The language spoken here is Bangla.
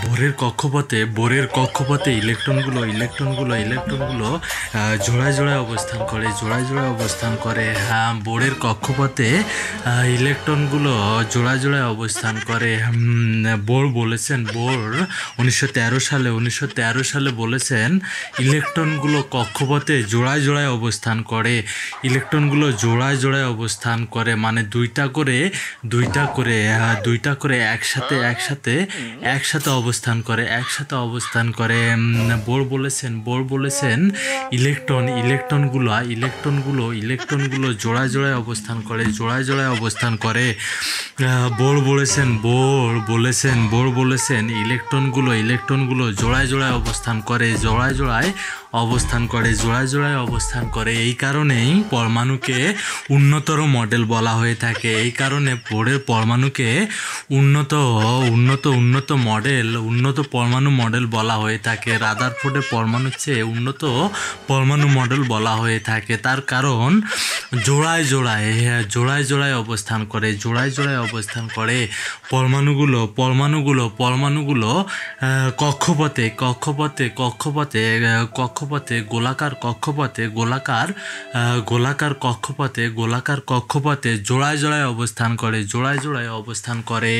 বোরের কক্ষপথে ইলেকট্রনগুলো জোড়ায় জোড়ায় অবস্থান করে। বোরের কক্ষপথে ইলেকট্রনগুলো জোড়ায় জোড়ায় অবস্থান করে। বোর 1913 সালে বলেছেন ইলেকট্রনগুলো কক্ষপথে জোড়ায় জোড়ায় অবস্থান করে। ইলেকট্রনগুলো জোড়ায় জোড়ায় অবস্থান করে মানে দুইটা করে একসাথে অবস্থান করে। বোর বলেছেন ইলেকট্রনগুলো জোড়ায় জোড়ায় অবস্থান করে। বোর বলেছেন ইলেকট্রনগুলো জোড়ায় জোড়ায় অবস্থান করে। এই কারণেই পরমাণুকে উন্নতর মডেল বলা হয়ে থাকে। এই কারণে বোরের পরমাণুকে উন্নত পরমাণু মডেল বলা হয়ে থাকে। রাদারফোর্ডের পরমাণুর চেয়ে উন্নত পরমাণু মডেল বলা হয়ে থাকে। তার কারণ জোড়ায় জোড়ায় অবস্থান করে পরমাণুগুলো কক্ষপথে গোলাকার কক্ষপথে জোড়ায় জোড়ায় অবস্থান করে।